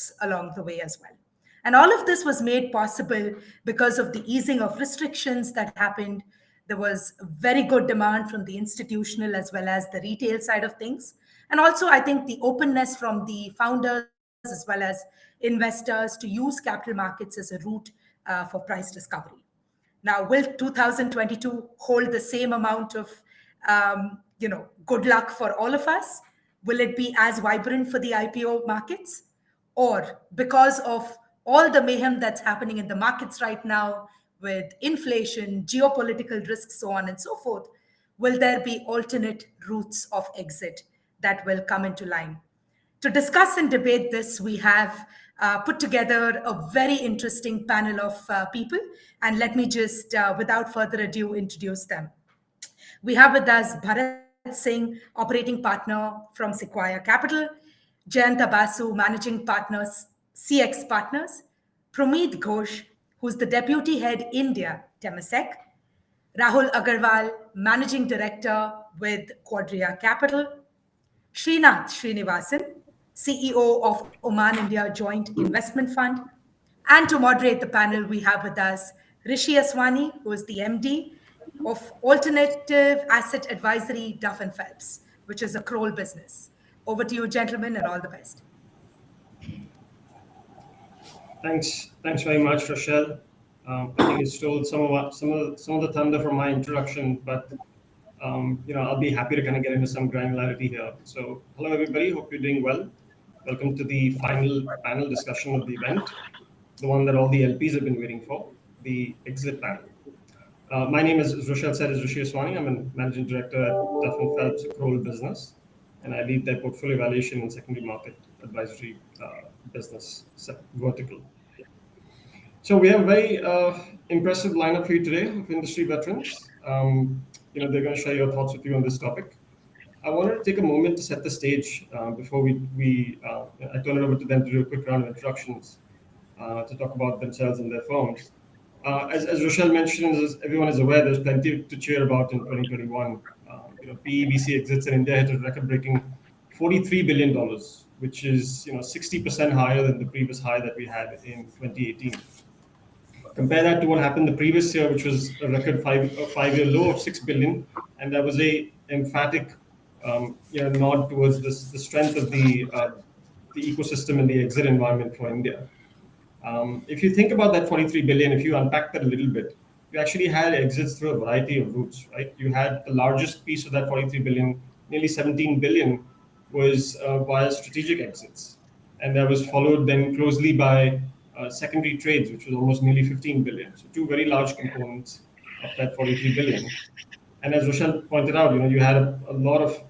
risks along the way as well. And all of this was made possible because of the easing of restrictions that happened. There was very good demand from the institutional as well as the retail side of things. And also, I think the openness from the founders as well as investors to use capital markets as a route for price discovery. Now, will 2022 hold the same amount of, good luck for all of us? Will it be as vibrant for the IPO markets? Or because of all the mayhem that's happening in the markets right now with inflation, geopolitical risks, so on and so forth, will there be alternate routes of exit that will come into line? To discuss and debate this, we have put together a very interesting panel of people. And let me just, without further ado, introduce them. We have with us Bharat Singh, operating partner from Sequoia Capital, Jayanta Basu, managing partners, CX Partners, Promeet Ghosh, who's the deputy head India, Temasek, Rahul Agarwal, managing director with Quadria Capital, Srinath Srinivasan, CEO of Oman India Joint Investment Fund. And to moderate the panel, we have with us Rishi Aswani, who is the MD of Alternative Asset Advisory Duff and Phelps, which is a Kroll business. Over to you, gentlemen, and all the best. Thanks very much, Rochelle. I think you stole some of the thunder from my introduction, but I'll be happy to kind of get into some granularity here. So, hello everybody. Hope you're doing well. Welcome to the final panel discussion of the event, the one that all the LPs have been waiting for, the exit panel. My name is, as Rochelle said, is Rishi Aswani. I'm a managing director at Duff and Phelps, a Kroll business, and I lead their portfolio valuation and secondary market advisory business vertical. So we have a very impressive lineup for you today of industry veterans. They're going to share your thoughts with you on this topic. I wanted to take a moment to set the stage before I turn it over to them to do a quick round of introductions to talk about themselves and their firms. As Rochelle mentioned, as everyone is aware, there's plenty to cheer about in 2021. PEVC exits in India hit a record-breaking $43 billion, which is 60% higher than the previous high that we had in 2018. Compare that to what happened the previous year, which was a record five-year low of $6 billion, and that was a emphatic nod towards the strength of the ecosystem and the exit environment for India. If you think about that 43 billion, if you unpack that a little bit, you actually had exits through a variety of routes, right? You had the largest piece of that 43 billion, nearly 17 billion, was via strategic exits. And that was followed then closely by secondary trades, which was almost nearly 15 billion. So two very large components of that 43 billion. And as Rochelle pointed out, you had a lot of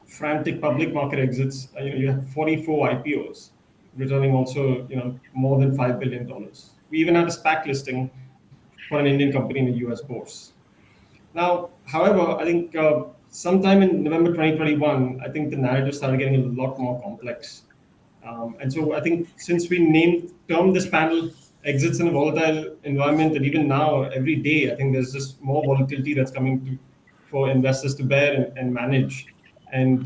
frantic public market exits. You had 44 IPOs, returning also more than $5 billion. We even had a SPAC listing for an Indian company in the US bourse. Now, however, I think sometime in November 2021, I think the narrative started getting a lot more complex. And so I think since we termed this panel exits in a volatile environment, and even now, every day, I think there's just more volatility that's coming for investors to bear and manage. And,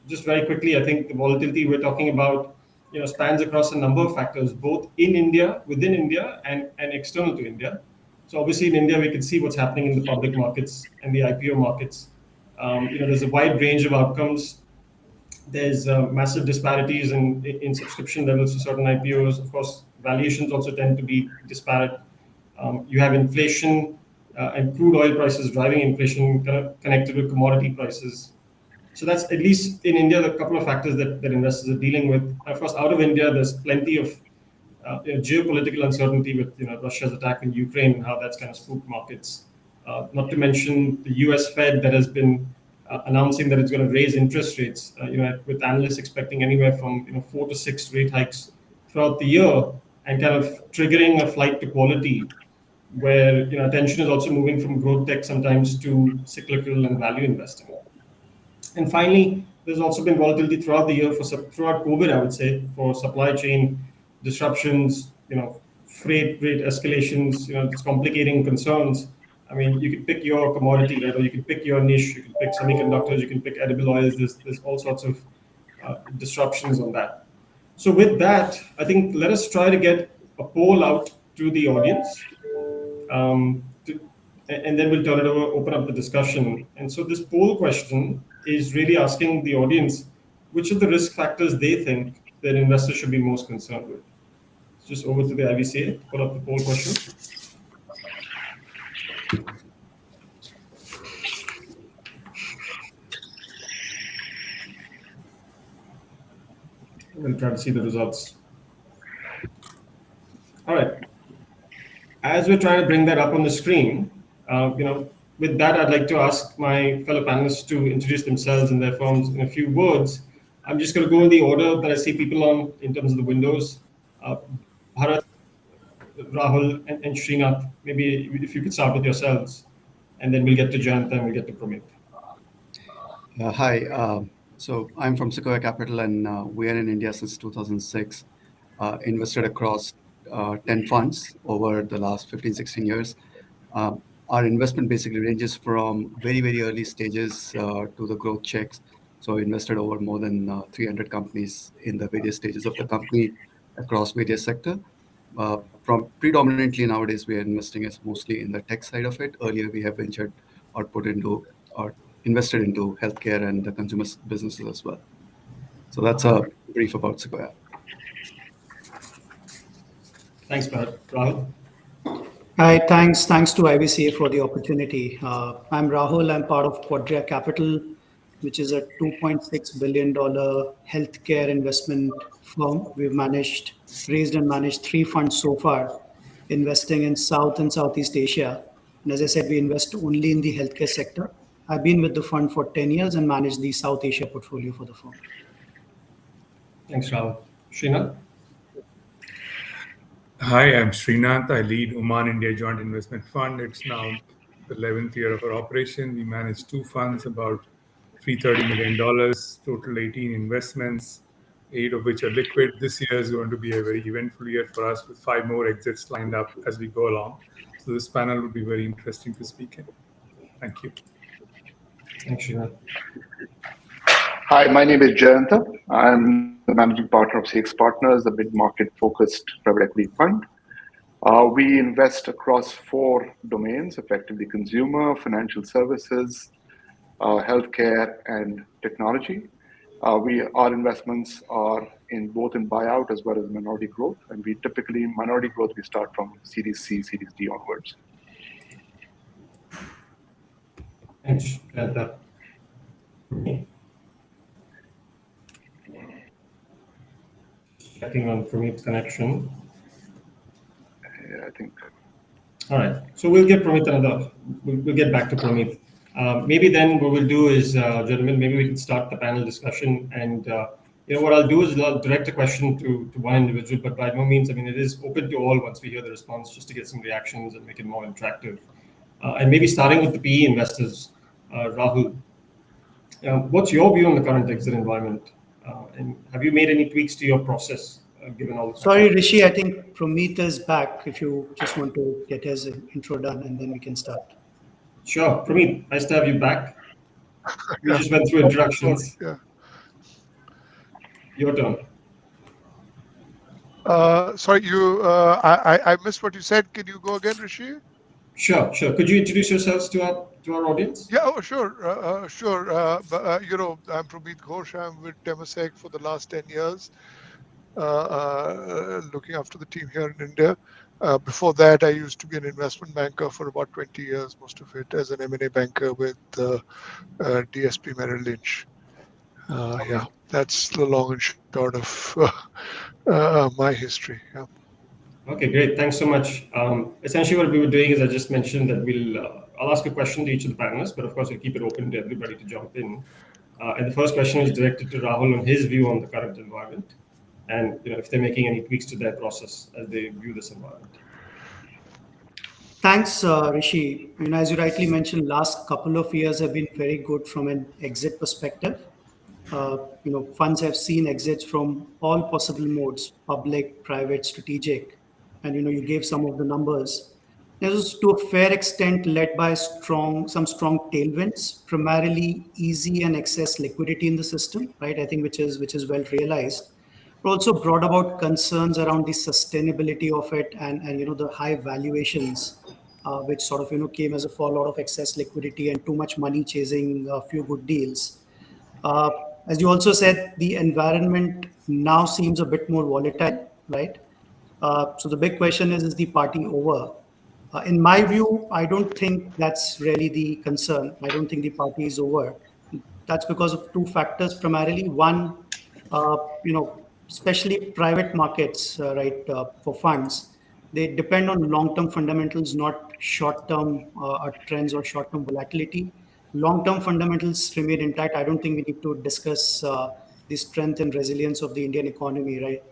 just very quickly, I think the volatility we're talking about, spans across a number of factors, both in India, within India, and external to India. So obviously in India, we can see what's happening in the public markets and the IPO markets. There's a wide range of outcomes. There's massive disparities in subscription levels to certain IPOs. Of course, valuations also tend to be disparate. You have inflation and crude oil prices driving inflation connected with commodity prices. So that's, at least in India, the couple of factors that investors are dealing with. Of course, out of India, there's plenty of geopolitical uncertainty with Russia's attack in Ukraine and how that's kind of spooked markets. Not to mention the US Fed that has been announcing that it's going to raise interest rates, with analysts expecting anywhere from 4 to 6 rate hikes throughout the year, and kind of triggering a flight to quality, where attention is also moving from growth tech sometimes to cyclical and value investing. And finally, there's also been volatility throughout the year throughout COVID, I would say, for supply chain disruptions, freight rate escalations, it's complicating concerns. I mean, you can pick your commodity, right? Or you can pick your niche, you can pick semiconductors, you can pick edible oils. There's all sorts of disruptions on that. So with that, I think let us try to get a poll out to the audience, and then we'll turn it over, open up the discussion. And so this poll question is really asking the audience which of the risk factors they think that investors should be most concerned with. Just over to the IVCA, pull up the poll question. We'll try to see the results. All right. As we're trying to bring that up on the screen, with that, I'd like to ask my fellow panelists to introduce themselves and their firms in a few words. I'm just going to go in the order that I see people on in terms of the windows. Bharat, Rahul, and Srinath, maybe if you could start with yourselves, and then we'll get to Jayanta and we'll get to Pramit. Hi, so I'm from Sequoia Capital, and we are in India since 2006. Invested across 10 funds over the last 15, 16 years. Our investment basically ranges from very, very early stages to the growth checks. So invested over more than 300 companies in the various stages of the company across various sectors. From predominantly nowadays, we are investing as mostly in the tech side of it. Earlier, we have ventured or put into or invested into healthcare and the consumer businesses as well. So that's a brief about Sequoia. Thanks, Bharat. Rahul? Hi, thanks to IVCA for the opportunity. I'm Rahul. I'm part of Quadria Capital, which is a $2.6 billion healthcare investment firm. We've raised and managed 3 funds so far, investing in South and Southeast Asia. And as I said, we invest only in the healthcare sector. I've been with the fund for 10 years and manage the South Asia portfolio for the firm. Thanks, Rahul. Srinath? Hi, I'm Srinath. I lead Oman India Joint Investment Fund. It's now the 11th year of our operation. We manage 2 funds, about $330 million, total 18 investments, 8 of which are liquid. This year is going to be a very eventful year for us with 5 more exits lined up as we go along. So this panel will be very interesting to speak in. Thank you. Thanks, Srinath. Hi, my name is Jayanta. I'm the managing partner of CX Partners, a mid-market focused private equity fund. We invest across 4 domains, effectively consumer, financial services, healthcare, and technology. Our investments are in both in buyout as well as minority growth, and we typically, minority growth, we start from Series C, Series D onwards. Thanks, Jayanta. Checking on Pramit's connection. Yeah, I think. All right. So we'll get Pramit we'll get back to Pramit. Maybe then what we'll do is, gentlemen, maybe we can start the panel discussion. And what I'll do is I'll direct a question to one individual, but by no means, I mean, it is open to all once we hear the response, just to get some reactions and make it more interactive. And maybe starting with the PE investors, Rahul, what's your view on the current exit environment? And have you made any tweaks to your process, given all the... Sorry, Rishi, I think Pramit is back. If you just want to get his intro done, and then we can start. Sure. Pramit, nice to have you back. We just went through introductions. Yeah. Your turn. Sorry, I missed what you said. Can you go again, Rishi? Sure. Could you introduce yourselves to our audience? Yeah, sure. I'm Pramit Ghosh. I'm with Temasek for the last 10 years, looking after the team here in India. Before that, I used to be an investment banker for about 20 years, most of it as an M&A banker with DSP Merrill Lynch. Yeah, that's the long and short of my history. Yeah. Okay, great. Thanks so much. Essentially, what we were doing is I just mentioned that I'll ask a question to each of the panelists, but of course, we'll keep it open to everybody to jump in. And the first question is directed to Rahul on his view on the current environment, and if they're making any tweaks to their process as they view this environment. Thanks, Rishi. As you rightly mentioned, last couple of years have been very good from an exit perspective. Funds have seen exits from all possible modes: public, private, strategic, and you gave some of the numbers. This was to a fair extent led by some strong tailwinds, primarily easy and excess liquidity in the system, right? I think which is well realized. also brought about concerns around the sustainability of it, and the high valuations, which sort of came as a fallout of excess liquidity and too much money chasing a few good deals. Uh, as you also said, the environment now seems a bit more volatile, right? So the big question is the party over? In my view, I don't think that's really the concern. I don't think the party is over. That's because of two factors primarily. One, uh, especially private markets, right, for funds, they depend on long-term fundamentals, not short-term trends or short-term volatility. Long-term fundamentals remain intact. I don't think we need to discuss the strength and resilience of the Indian economy, right?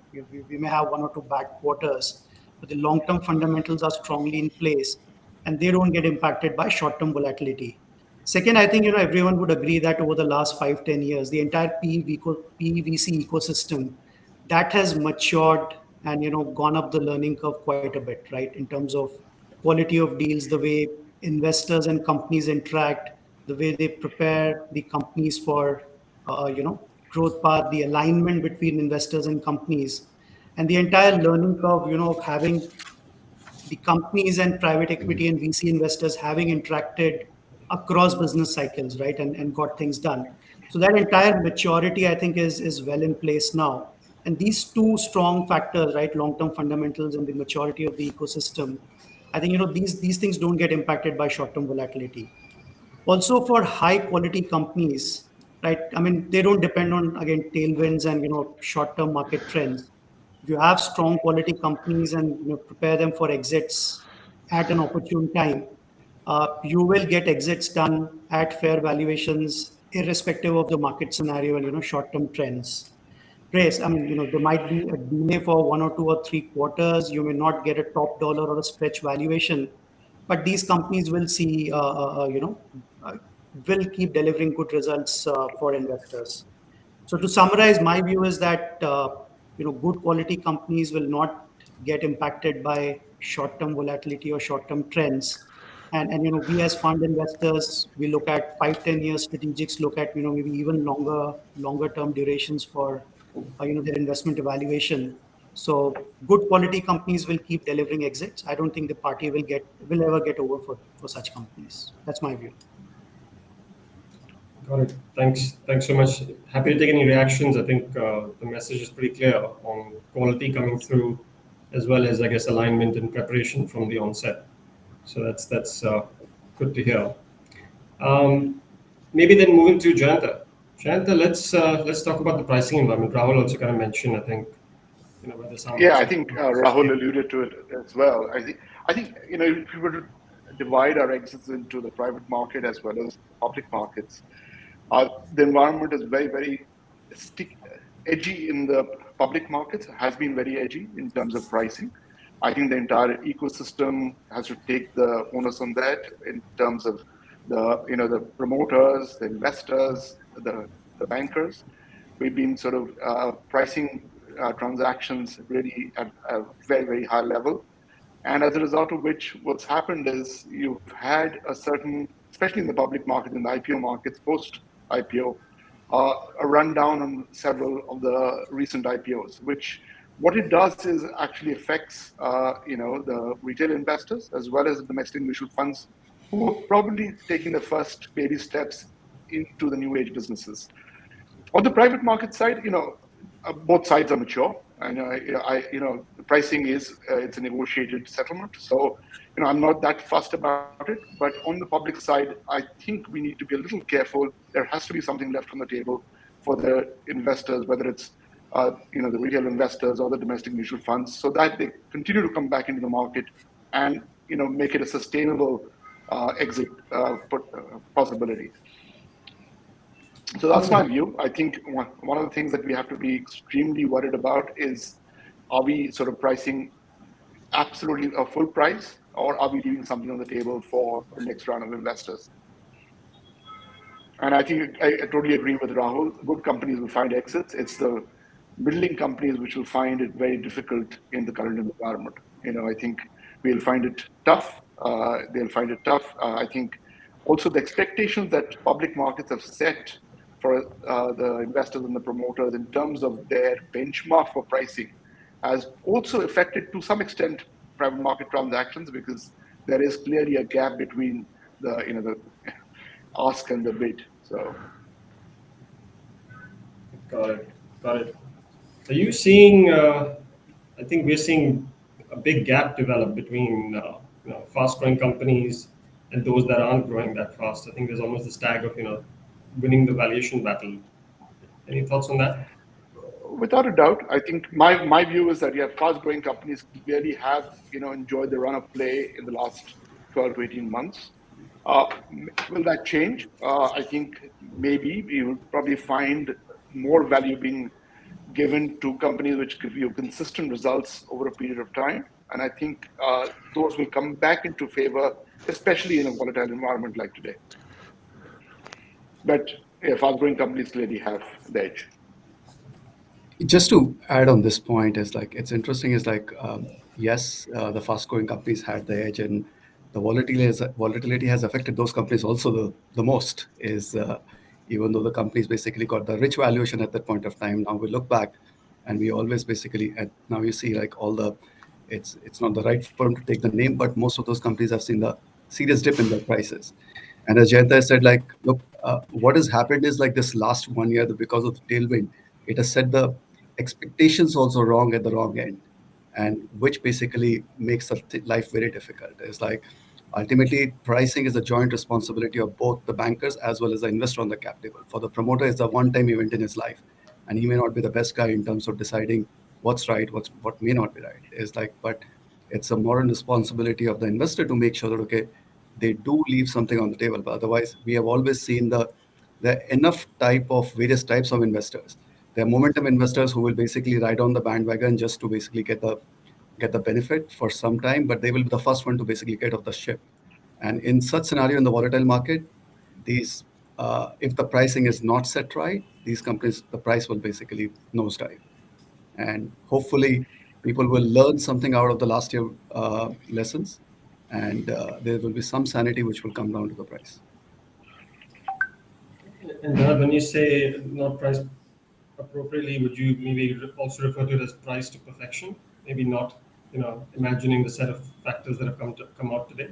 We may have one or two bad quarters, but the long-term fundamentals are strongly in place, and they don't get impacted by short-term volatility. Second, I think everyone would agree that over the last 5-10 years, the entire PEVC ecosystem that has matured and gone up the learning curve quite a bit, right? In terms of quality of deals, the way investors and companies interact, the way they prepare the companies for growth path, the alignment between investors and companies, and the entire learning curve, of having the companies and private equity and VC investors having interacted across business cycles, right, and got things done. So that entire maturity, I think, is well in place now. And these two strong factors, right, long-term fundamentals and the maturity of the ecosystem, I think these things don't get impacted by short-term volatility. Also, for high quality companies, right? I mean, they don't depend on, again, tailwinds and short term market trends. If you have strong quality companies and prepare them for exits at an opportune time, you will get exits done at fair valuations, irrespective of the market scenario and short term trends. Race, I mean, there might be a delay for 1 or 2 or 3 quarters. You may not get a top dollar or a stretch valuation, but these companies will see, uh, will keep delivering good results for investors. So to summarize, my view is that good quality companies will not get impacted by short-term volatility or short-term trends. And we as fund investors, we look at 5-10 years. Strategics look at maybe even longer term durations for their investment evaluation. So good quality companies will keep delivering exits. I don't think the party will ever get over for such companies. That's my view. Got it. Thanks. Thanks so much. Happy to take any reactions. I think the message is pretty clear on quality coming through, as well as, I guess, alignment and preparation from the onset. So that's good to hear. Maybe then moving to Jayanta. Jayanta, let's talk about the pricing environment. Rahul also kind of mentioned, I think, whether Yeah, I think Rahul alluded to it as well. I think if we were to divide our exits into the private market as well as public markets, the environment is very, very stick, edgy in the public markets, has been very edgy in terms of pricing. I think the entire ecosystem has to take the onus on that in terms of the promoters, the investors, the bankers. We've been sort of pricing transactions really at a very, very high level. And as a result of which, what's happened is you've had a certain, especially in the public market, in the IPO markets, post IPO, a rundown on several of the recent IPOs, which what it does is actually affects, the retail investors as well as the domestic mutual funds who are probably taking the first baby steps into the new age businesses. On the private market side, both sides are mature. The pricing is it's a negotiated settlement. So, I'm not that fussed about it. But on the public side, I think we need to be a little careful. There has to be something left on the table for the investors, whether it's the retail investors or the domestic mutual funds, so that they continue to come back into the market and make it a sustainable exit possibility. So that's my view. I think one of the things that we have to be extremely worried about is, are we sort of pricing absolutely a full price, or are we leaving something on the table for the next round of investors? And I think I totally agree with Rahul. Good companies will find exits. It's the middling companies which will find it very difficult in the current environment. I think we'll find it tough. They'll find it tough. I think also the expectations that public markets have set for the investors and the promoters in terms of their benchmark for pricing has also affected to some extent private market transactions, because there is clearly a gap between the ask and the bid. So Got it. Got it. Are you seeing? I think we're seeing a big gap develop between fast-growing companies and those that aren't growing that fast. I think there's almost this tag of winning the valuation battle. Any thoughts on that? without a doubt, I think my view is that fast growing companies clearly have enjoyed the run of play in the last 12 to 18 months. Will that change? I think maybe we will probably find more value being given to companies which give you consistent results over a period of time. And I think those will come back into favor, especially in a volatile environment like today. But fast growing companies clearly have the edge. Just to add on this point is like it's interesting is like yes, the fast growing companies had the edge, and the volatility has affected those companies also the most is even though the companies basically got the rich valuation at that point of time, now we look back and we always basically, and now you see like all the, it's not the right firm to take the name, but most of those companies have seen the serious dip in their prices. And as Jayanta said, like, look, what has happened is like this last 1 year, because of the tailwind, it has set the expectations also wrong at the wrong end, and which basically makes the life very difficult. It's like ultimately pricing is a joint responsibility of both the bankers as well as the investor on the cap table. For the promoter, it's a one-time event in his life, and he may not be the best guy in terms of deciding what's right, what may not be right. It's like, but it's a moral responsibility of the investor to make sure that okay, they do leave something on the table. But otherwise, we have always seen the enough type of various types of investors. There are momentum investors who will basically ride on the bandwagon just to basically get the benefit for some time, but they will be the first one to basically get off the ship. And in such scenario in the volatile market, these if the pricing is not set right, these companies, the price will basically nosedive. And hopefully people will learn something out of the last year lessons, and there will be some sanity which will come down to the price. And when you say not priced appropriately, would you maybe also refer to it as price to perfection? Maybe not, imagining the set of factors that have come out today.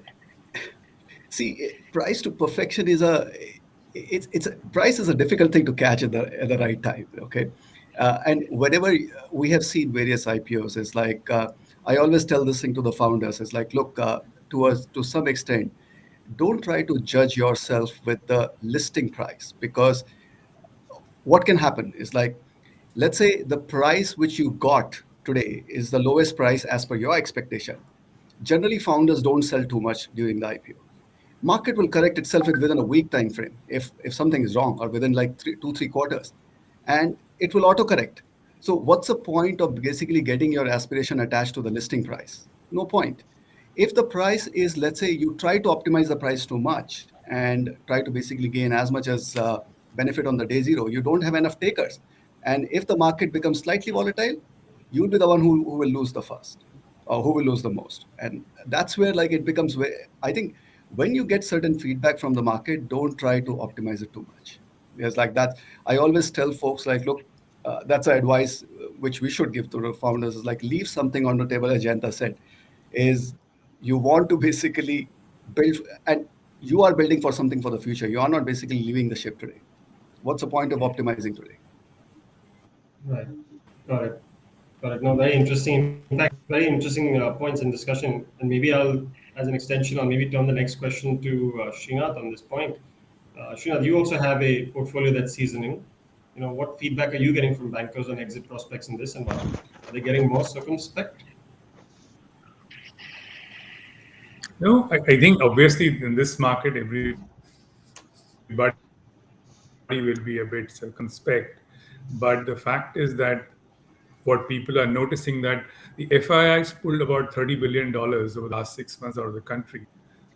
See, price to perfection is it's a price is a difficult thing to catch at the right time. Okay, and whenever we have seen various IPOs, it's like I always tell this thing to the founders. It's like, look, to some extent, don't try to judge yourself with the listing price, because what can happen is like, let's say the price which you got today is the lowest price as per your expectation. Generally, founders don't sell too much during the IPO. Market will correct itself within a week time frame if something is wrong, or within like 2 3 quarters, and it will auto correct. So what's the point of basically getting your aspiration attached to the listing price? No point. If the price is, let's say you try to optimize the price too much and try to basically gain as much as benefit on the day zero, you don't have enough takers. And if the market becomes slightly volatile, you'll be the one who will lose the first, or who will lose the most. And that's where like it becomes where I think when you get certain feedback from the market, don't try to optimize it too much. Because like that, I always tell folks like, look, that's an advice which we should give to the founders is like leave something on the table, as Janta said, is you want to basically build, and you are building for something for the future. You are not basically leaving the ship today. What's the point of optimizing today? Right. Got it. Got it. No, very interesting. In fact, very interesting points in discussion. And maybe I'll, as an extension, I'll maybe turn the next question to Srinath on this point. Srinath, you also have a portfolio that's seasoning. What feedback are you getting from bankers on exit prospects in this environment? Are they getting more circumspect? No, I think obviously in this market, everybody will be a bit circumspect. But the fact is that what people are noticing that the FIIs pulled about $30 billion over the last 6 months out of the country.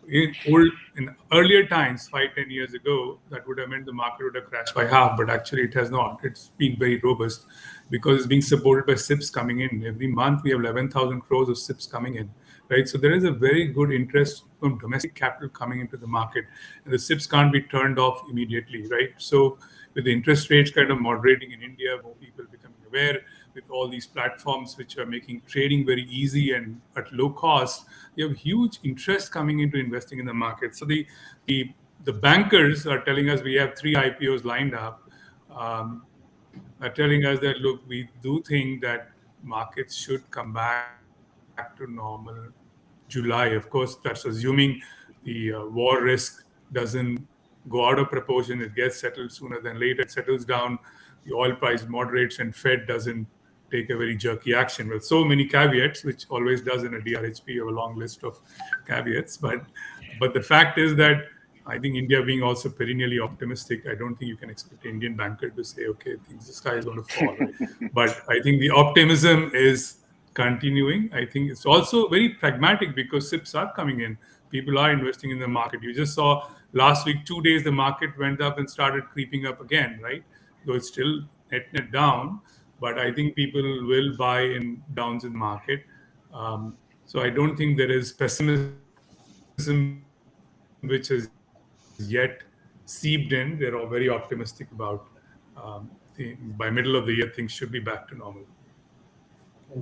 In earlier times, 5, 10 years ago, that would have meant the market would have crashed by half, but actually it has not. It's been very robust because it's being supported by SIPs coming in. Every month we have 11,000 crores of SIPs coming in, right? So there is a very good interest from domestic capital coming into the market, and the SIPs can't be turned off immediately, right? So with the interest rates kind of moderating in India, more people becoming aware, with all these platforms which are making trading very easy and at low cost, you have huge interest coming into investing in the market. So the bankers are telling us we have 3 IPOs lined up, are telling us that, look, we do think that markets should come back to normal July. Of course, that's assuming the war risk doesn't go out of proportion. It gets settled sooner than later. It settles down, the oil price moderates, and Fed doesn't take a very jerky action. With so many caveats, which always does in a DRHP, you have a long list of caveats. But the fact is that I think India being also perennially optimistic, I don't think you can expect an Indian banker to say, okay, things the sky is going to fall. But I think the optimism is continuing. I think it's also very pragmatic because SIPs are coming in. People are investing in the market. You just saw last week, 2 days, the market went up and started creeping up again, right? Though it's still net down, but I think people will buy in downs in the market. So I don't think there is pessimism which has yet seeped in. They're all very optimistic about by middle of the year, things should be back to normal.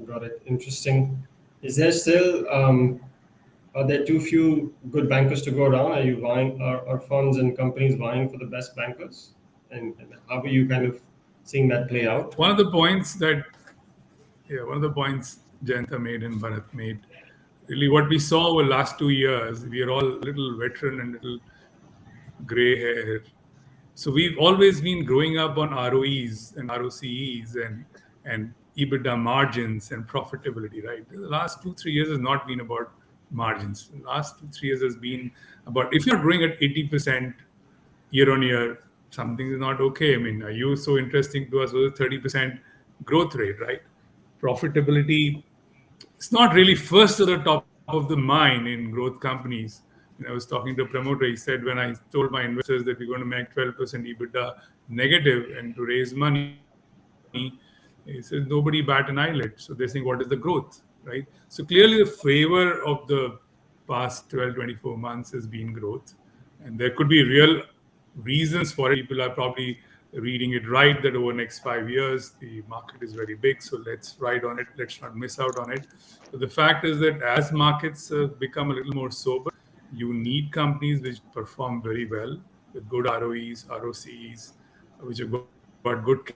Got it. Interesting. Is there still are there too few good bankers to go around? Are you vying? Are funds and companies vying for the best bankers? And how are you kind of seeing that play out? One of the points Jayanta made and Bharat made, really what we saw over the last 2 years, we are all little veteran and little gray hair. So we've always been growing up on ROEs and ROCEs and EBITDA margins and profitability, right? The last 2-3 years has not been about margins. The last 2-3 years has been about, if you're not growing at 80% year on year, something is not okay. I mean, are you so interesting to us with a 30% growth rate, right? Profitability, it's not really first to the top of the mind in growth companies. And I was talking to a promoter. He said, when I told my investors that we're going to make 12% EBITDA negative and to raise money, he said, nobody bat an eyelid. So they're saying, what is the growth, right? So clearly the favor of the past 12, 24 months has been growth. And there could be real reasons for it. People are probably reading it right that over the next 5 years, the market is very big. So let's ride on it. Let's not miss out on it. But the fact is that as markets become a little more sober, you need companies which perform very well with good ROEs, ROCs, which have got good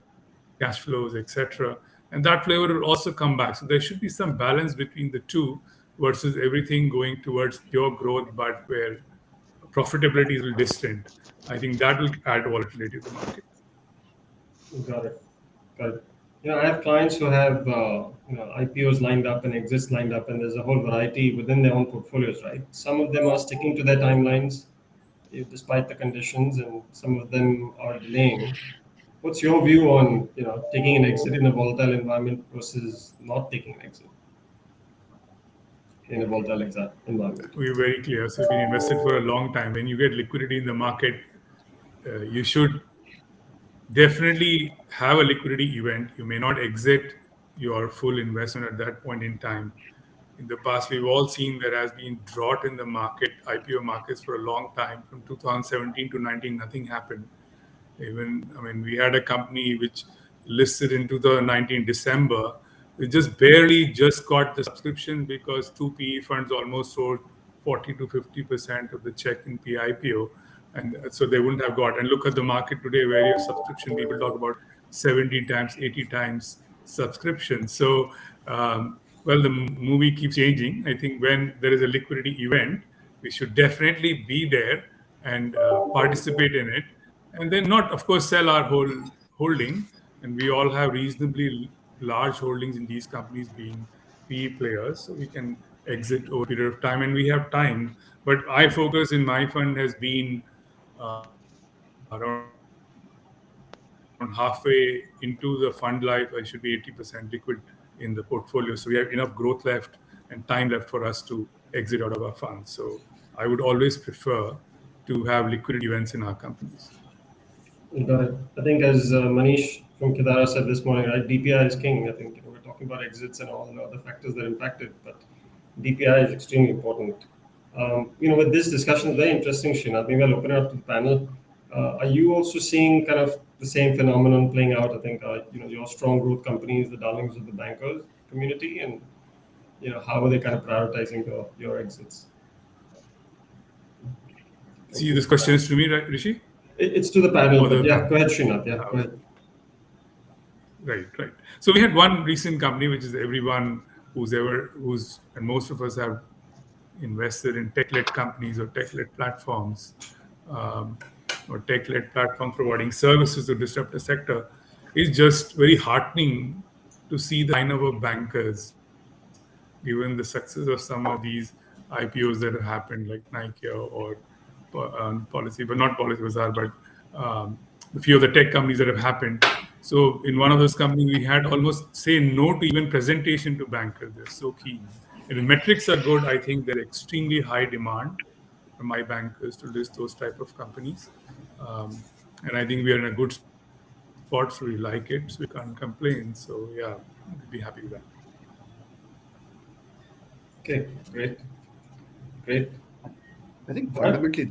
cash flows, etc. And that flavor will also come back. So there should be some balance between the two versus everything going towards pure growth, but where profitability is a little distant. I think that will add volatility to the market. Got it. Got it. I have clients who have IPOs lined up and exits lined up, and there's a whole variety within their own portfolios, right? Some of them are sticking to their timelines despite the conditions, and some of them are delaying. What's your view on taking an exit in a volatile environment versus not taking an exit in a volatile environment? We're very clear. So we've been invested for a long time. When you get liquidity in the market, you should definitely have a liquidity event. You may not exit your full investment at that point in time. In the past, we've all seen there has been drought in the market, IPO markets for a long time. From 2017 to 19, nothing happened. We had a company which listed in 2019 December. We just barely just got the subscription because two PE funds almost sold 40 to 50% of the check in PIPO. And so they wouldn't have got. And look at the market today where your subscription, people talk about 70 times, 80 times subscription. So, the movie keeps changing. I think when there is a liquidity event, we should definitely be there and participate in it. And then not, of course, sell our whole holding. And we all have reasonably large holdings in these companies being PE players. So we can exit over a period of time and we have time. But my focus in my fund has been around halfway into the fund life. I should be 80% liquid in the portfolio. So we have enough growth left and time left for us to exit out of our funds. So I would always prefer to have liquidity events in our companies. Got it. I think as Manish from Kedara said this morning, right, DPI is king. I think we're talking about exits and all the other factors that impact it, but DPI is extremely important. With this discussion, very interesting, Srinath. Maybe I'll open it up to the panel. Are you also seeing kind of the the same phenomenon playing out. I think your strong growth companies, the darlings of the bankers community, and how are they kind of prioritizing your exits? See, this question is to me, right, Rishi? It's to the panel, Or but the yeah, go ahead, Srinath. Yeah, go okay. ahead. Right. So we had one recent company, which is everyone and most of us have invested in tech-led companies or tech-led platforms, um, or tech-led platforms providing services to disrupt a sector. It's just very heartening to see the line of bankers, given the success of some of these IPOs that have happened, like Nike or Policy, but not Policy Bazaar, but a few of the tech companies that have happened. So in one of those companies, we had almost say no to even presentation to bankers. They're so keen. And the metrics are good. I think there's extremely high demand from my bankers to list those type of companies. And I think we are in a good spot, so we like it, so we can't complain. So yeah, we'd be happy with that. Okay, great. I think What? fundamentally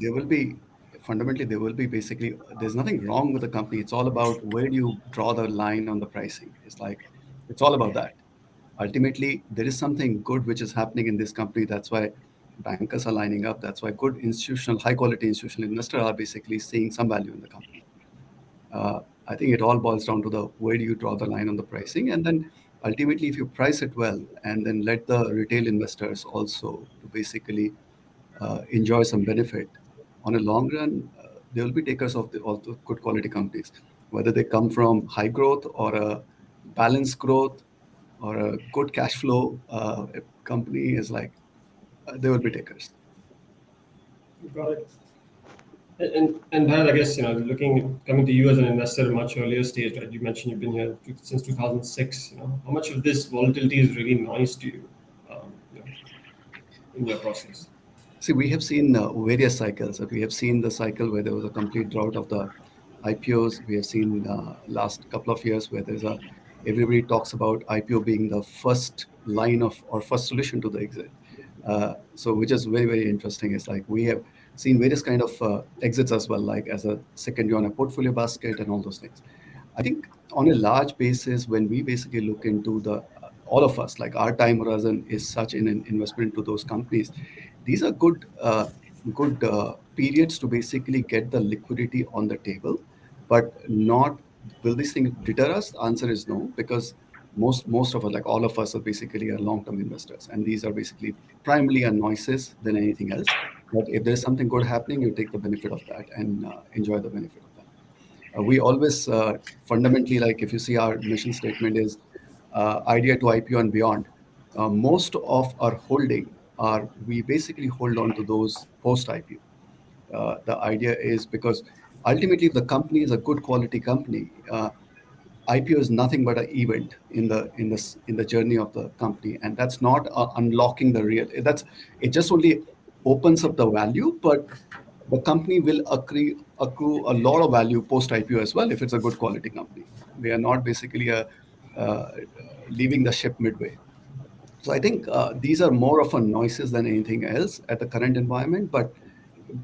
there will be basically there's nothing wrong with the company. It's all about where do you draw the line on the pricing. It's all about that. Ultimately, there is something good which is happening in this company. That's why bankers are lining up. That's why good institutional, high quality institutional investors are basically seeing some value in the company. I think it all boils down to the where do you draw the line on the pricing, and then ultimately, if you price it well, and then let the retail investors also to basically enjoy some benefit on a long run, they will be takers of the good quality companies, whether they come from high growth or a balanced growth or a good cash flow. A company is like they will be takers. Got it. And Bharat, I guess coming to you as an investor at a much earlier stage, right? You mentioned you've been here since 2006. How much of this volatility is really noise to you, um, you know, in your process? See, we have seen various cycles. We have seen the cycle where there was a complete drought of the IPOs. We have seen last couple of years where everybody talks about IPO being the first line of or first solution to the exit. So which is very, very interesting. It's like we have seen various kind of exits as well, like as a secondary on a portfolio basket and all those things. I think on a large basis, when we basically look into all of us, like our time horizon is such in an investment into those companies. These are good periods to basically get the liquidity on the table, but not will this thing deter us? The answer is no, because most of us, like all of us, are basically are long-term investors, and these are basically primarily are noises than anything else. But if there's something good happening, you take the benefit of that and enjoy the benefit of that. We always fundamentally, like if you see our mission statement is idea to IPO and beyond. Most of our holding are we basically hold on to those post IPO. The idea is because ultimately, if the company is a good quality company, IPO is nothing but an event in the journey of the company, and that's not unlocking the real. It just only opens up the value, but the company will accrue a lot of value post IPO as well if it's a good quality company. We are not basically uh, leaving the ship midway. So I think these are more of a noises than anything else at the current environment. But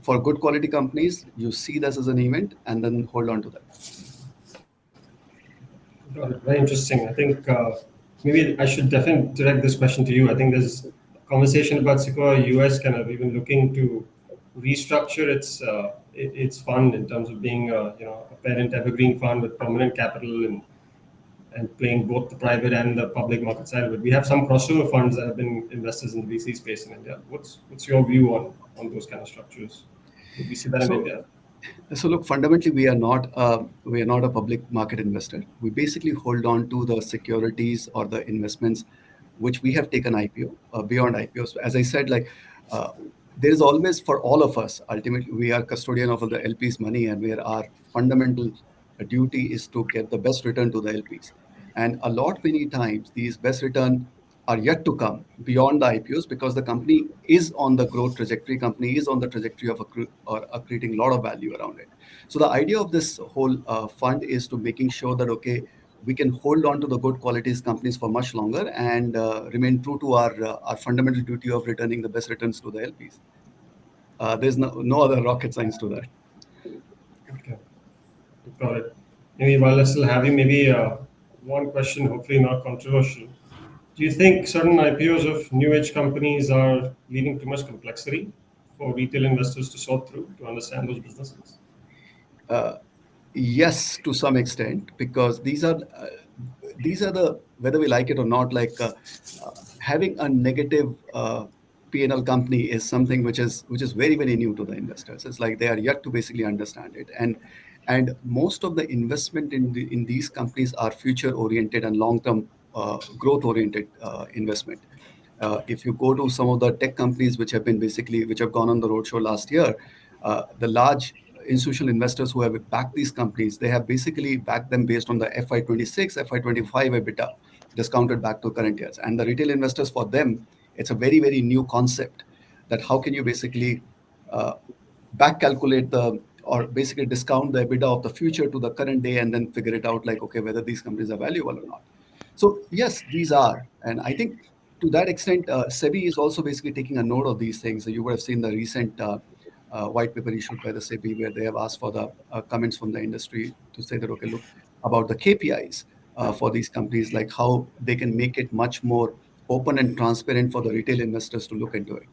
for good quality companies, you see this as an event and then hold on to that. Got it. Very interesting. I think maybe I should definitely direct this question to you. I think there's conversation about Sequoia US kind of even looking to restructure its fund in terms of being a parent evergreen fund with permanent capital and playing both the private and the public market side of it. We have some crossover funds that have been investors in the VC space in India. What's your view on those kind of structures? Would we see that in So India? So look, fundamentally, we are not a public market investor. We basically hold on to the securities or the investments which we have taken IPO beyond IPOs. As I said, like uh, there is always for all of us. Ultimately, we are custodian of the LPs' money, and where our fundamental duty is to get the best return to the LPs. And a lot many times, these best return are yet to come beyond the IPOs because the company is on the growth trajectory. Company is on the trajectory of creating a lot of value around it. So the idea of this whole fund is to making sure that okay, we can hold on to the good qualities companies for much longer and remain true to our fundamental duty of returning the best returns to the LPs. There's no other rocket science to that. Okay, got it. maybe while I still have you, maybe one question, hopefully not controversial. Do you think certain IPOs of new age companies are leading too much complexity for retail investors to sort through to understand those businesses? Uh, yes, to some extent, because these are the, whether we like it or not, having a negative P&L company is something which is very very new to the investors. It's like they are yet to basically understand it, and most of the investment in these companies are future oriented and long term growth oriented investment. If you go to some of the tech companies which have gone on the roadshow last year, the large institutional investors who have backed these companies, they have basically backed them based on the FY26, FY25 EBITDA discounted back to current years. And the retail investors, for them, it's a very, very new concept that how can you basically uh, back calculate the or basically discount the EBITDA of the future to the current day and then figure it out like, okay, whether these companies are valuable or not. So yes, these are, and I think to that extent, SEBI is also basically taking a note of these things. So you would have seen the recent white paper issued by the SEBI where they have asked for the comments from the industry to say that, okay, look, about the KPIs for these companies, like how they can make it much more open and transparent for the retail investors to look into it.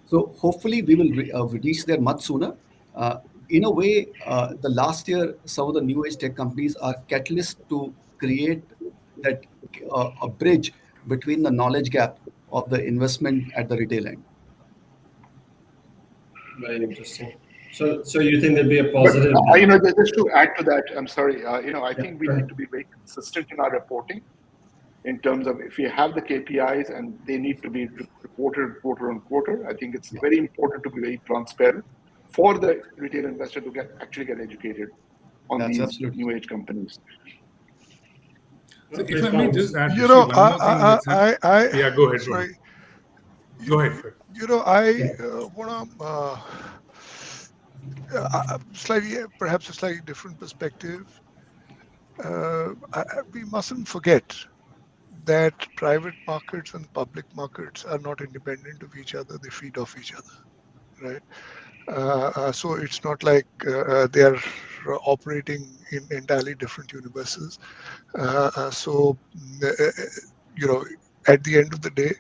So hopefully we will reach there much sooner. Uh, in a way, the last year, some of the new age tech companies are catalyst to create that a bridge between the knowledge gap of the investment at the retail end. Very interesting. So you think there'd be a But positive? just to add to that, I'm sorry. I Yeah, think we go need ahead. to be very consistent in our reporting in terms of if we have the KPIs and they need to be reported quarter on quarter. I think it's Yeah, very important to be very transparent for the retail investor to get educated on that's these absolutely new age companies. So if Very I may strong. just add, You Rishi, know, one more thing that's happened. Yeah, go ahead, Rohit. sorry. Go ahead, Rohit. I Yeah. want to slightly, perhaps a slightly different perspective. We mustn't forget that private markets and public markets are not independent of each other; they feed off each other, right? So it's not like they are operating in entirely different universes. So, you know, at the end of the day,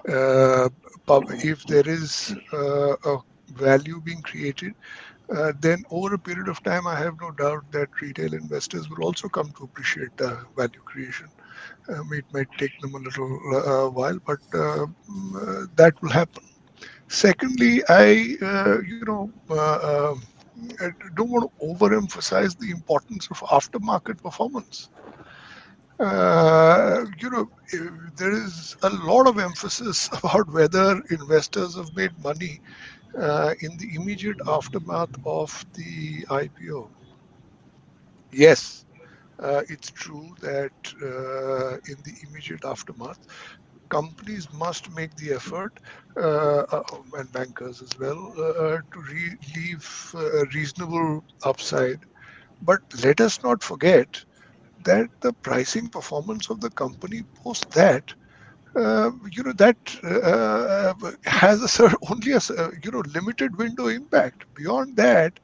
uh, if there is a value being created, then over a period of time, I have no doubt that retail investors will also come to appreciate the value creation. It might take them a little while, but that will happen. Secondly, I don't want to overemphasize the importance of aftermarket performance. There is a lot of emphasis about whether investors have made money in the immediate aftermath of the IPO. Yes, it's true that in the immediate aftermath, companies must make the effort, and bankers as well, to leave a reasonable upside. But let us not forget that the pricing performance of the company post that, that has only a limited window impact. Beyond that,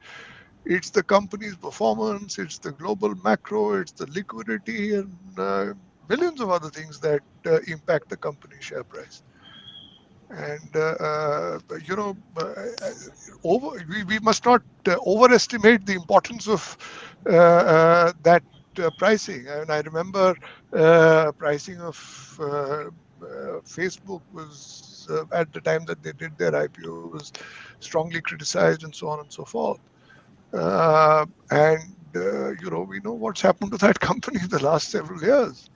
it's the company's performance, it's the global macro, it's the liquidity, and millions of other things that impact the company's share price. And we must not overestimate the importance of that pricing. And I remember pricing of Facebook was at the time that they did their IPO was strongly criticized and so on and so forth. And we know what's happened to that company in the last several years.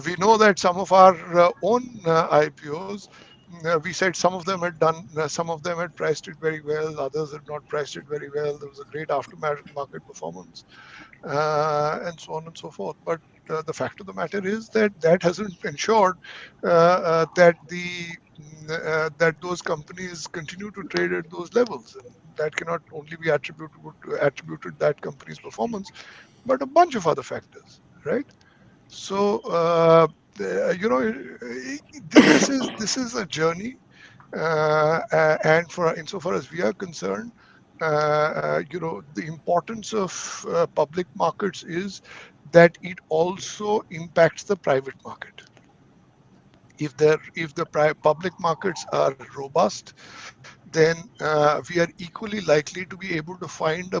We know that some of our own IPOs, we said some of them had done, some of them had priced it very well, others had not priced it very well. There was a great aftermarket performance, and so on and so forth. But the fact of the matter is that that hasn't ensured that those companies continue to trade at those levels, and that cannot only be attributed that company's performance, but a bunch of other factors, right? So this is a journey, and for insofar as we are concerned, the importance of public markets is that it also impacts the private market. If the public markets are robust, then we are equally likely to be able to find a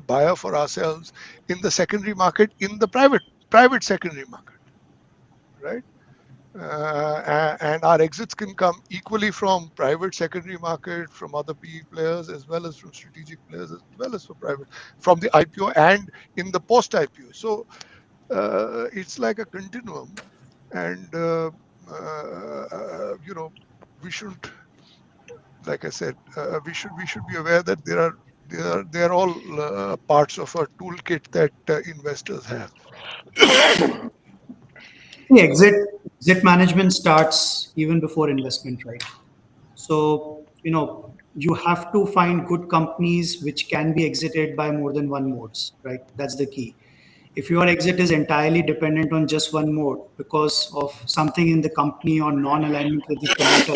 buyer for ourselves in the secondary market, in the private secondary market, right? And our exits can come equally from private secondary market, from other PE players, as well as from strategic players, as well as from the IPO and in the post IPO. So it's like a continuum, and we should, like I said, we should be aware that they are all parts of a toolkit that investors have. The exit management starts even before investment, right? So, you have to find good companies which can be exited by more than one modes, right? That's the key. If your exit is entirely dependent on just one mode because of something in the company or non-alignment with the promoter,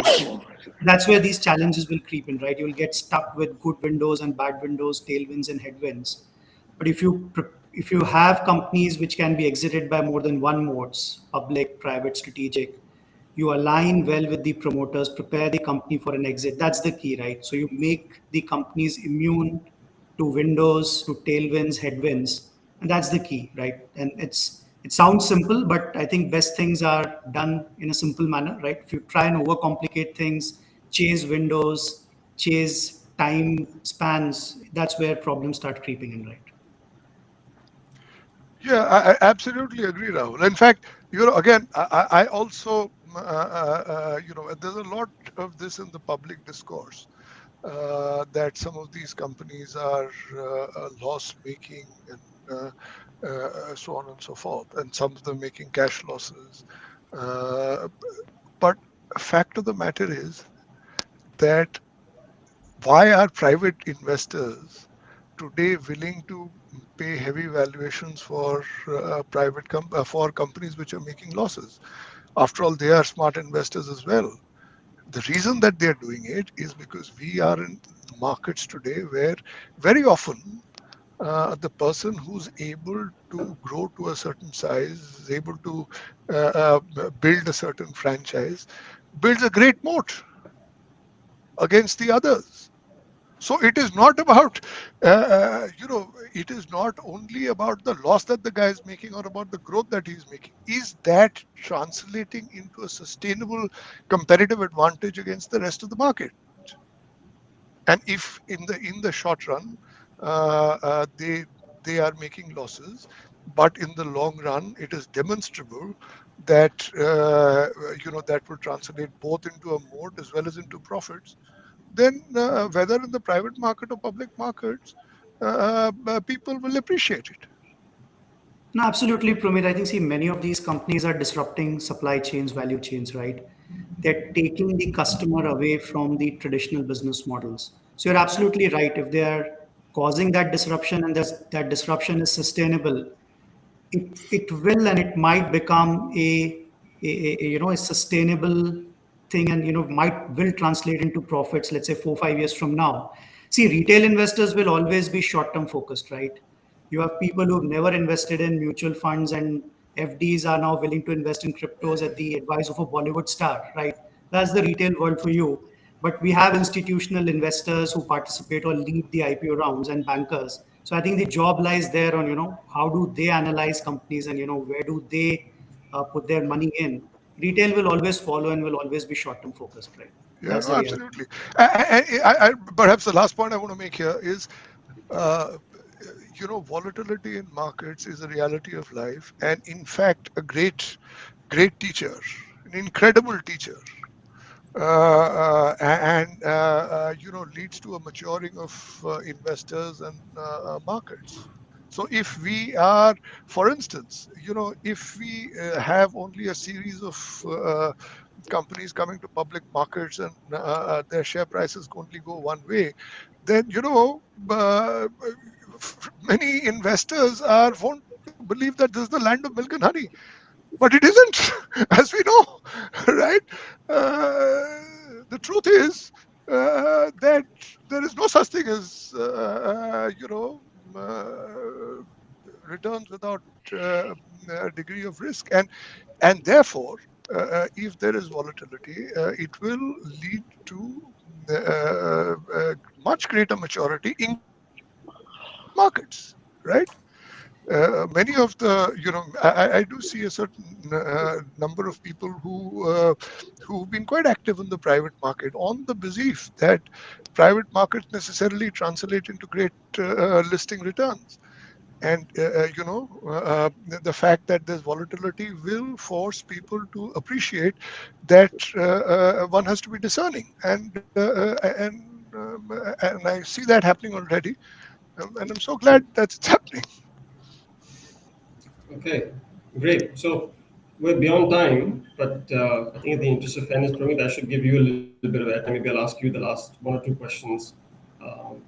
that's where these challenges will creep in, right? You'll get stuck with good windows and bad windows, tailwinds and headwinds. But if you have companies which can be exited by more than one modes, public, private, strategic, you align well with the promoters, prepare the company for an exit. That's the key, right? So you make the companies immune to windows, to tailwinds, headwinds, and that's the key, right? And it sounds simple, but I think best things are done in a simple manner, right? If you try and overcomplicate things, chase windows, chase time spans, that's where problems start creeping in, right? Yeah, I absolutely agree, Rahul. In fact, again, I also, there's a lot of this in the public discourse, that some of these companies are loss making, and so on and so forth, and some of them making cash losses. Uh, but fact of the matter is that why are private investors today willing to pay heavy valuations for for companies which are making losses? After all, they are smart investors as well. The reason that they are doing it is because we are in markets today where very often the person who's able to grow to a certain size, is able to build a certain franchise, builds a great moat against the others. So it is not about, it is not only about the loss that the guy is making or about the growth that he's making. Is that translating into a sustainable competitive advantage against the rest of the market? And if in the short run, they are making losses, but in the long run, it is demonstrable that that will translate both into a moat as well as into profits, then whether in the private market or public markets, people will appreciate it. No, absolutely, Promit. I think, see, many of these companies are disrupting supply chains, value chains, right? They're taking the customer away from the traditional business models. So you're absolutely right. If they are causing that disruption and that disruption is sustainable, it will and it might become a sustainable thing, and might will translate into profits, let's say 4 5 years from now. See, retail investors will always be short term focused, right? You have people who've never invested in mutual funds and FDs are now willing to invest in cryptos at the advice of a Bollywood star, right? That's the retail world for you. But we have institutional investors who participate or lead the IPO rounds, and bankers. So I think the job lies there on, how do they analyze companies, and, where do they put their money in. Retail will always follow and will always be short term focused, right? Yeah, That's no, the reality. absolutely. Perhaps the last point I want to make here is, uh, volatility in markets is a reality of life, and in fact, a great teacher, an incredible teacher, and leads to a maturing of investors and markets. So if we are, for instance, if we have only a series of companies coming to public markets, and their share prices only go one way, then many investors are won't believe that this is the land of milk and honey, but it isn't, as we know, right? The truth is, that there is no such thing as returns without a degree of risk, and therefore, if there is volatility, it will lead to much greater maturity in markets, right? Many of the, I do see a certain number of people who've been quite active in the private market on the belief that private markets necessarily translate into great listing returns. And the fact that there's volatility will force people to appreciate that one has to be discerning, and I see that happening already, and I'm so glad that it's happening. Okay, great. So we're beyond time, but I think in the interest of fairness, Pramit, I should give you a little bit of airtime. Maybe I'll ask you the last one or two questions.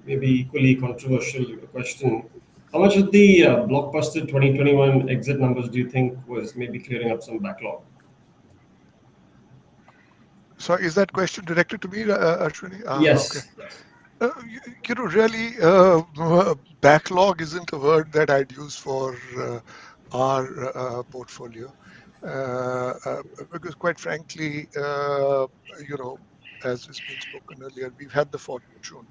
Maybe equally controversial question. How much of the blockbuster 2021 exit numbers do you think was maybe clearing up some backlog? So is that question directed to me, Ashwini? Okay. Yes. Really, backlog isn't a word that I'd use for our portfolio, because quite frankly, as has been spoken earlier, we've had the fortune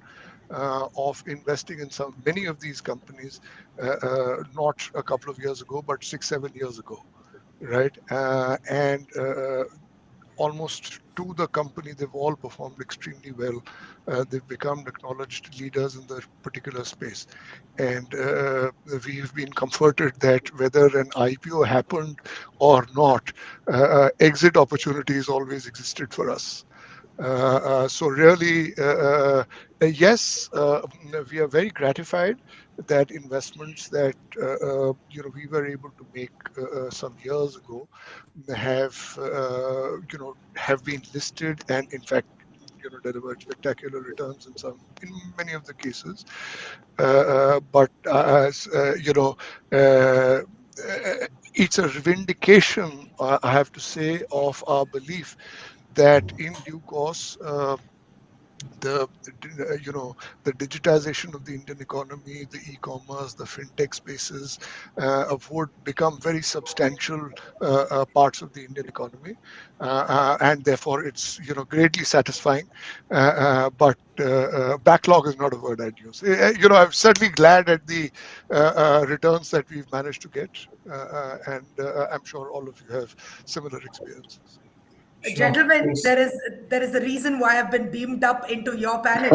of investing in many of these companies, not a couple of years ago, but 6, 7 years ago, right? And almost to the company, they've all performed extremely well. They've become acknowledged leaders in their particular space. And we've been comforted that whether an IPO happened or not, exit opportunities always existed for us. So really, yes, we are very gratified that investments that we were able to make some years ago have been listed, and in fact delivered spectacular returns in many of the cases. But as it's a vindication, I have to say, of our belief that in due course, the the digitization of the Indian economy, the e-commerce, the fintech spaces would become very substantial parts of the Indian economy, and therefore it's greatly satisfying. But backlog is not a word I'd use. I'm certainly glad at the returns that we've managed to get, and I'm sure all of you have similar experiences. Sure. Gentlemen, Thanks. there is a reason why I've been beamed up into your panel.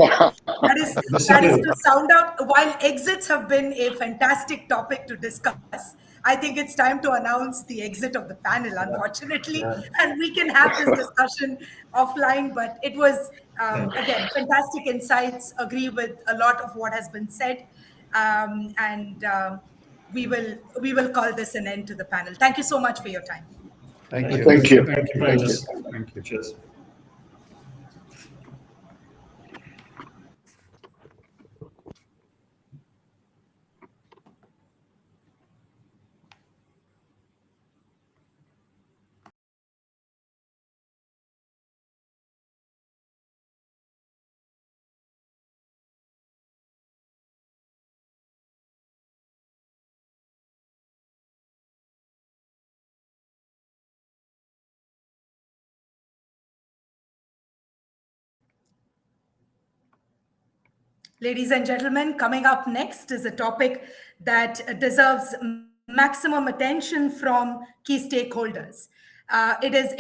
That is Discipline. to sound out. While exits have been a fantastic topic to discuss, I think it's time to announce the exit of the panel, unfortunately, Yeah. and we can have this discussion offline. But it was again fantastic insights. Agree with a lot of what has been said, and we will call this an end to the panel. Thank you so much for your time. Thank Thank you. you. Thank you. Thank you for Thank joining you. us. Thank you. Cheers. Ladies and gentlemen, coming up next is a topic that deserves maximum attention from key stakeholders. It is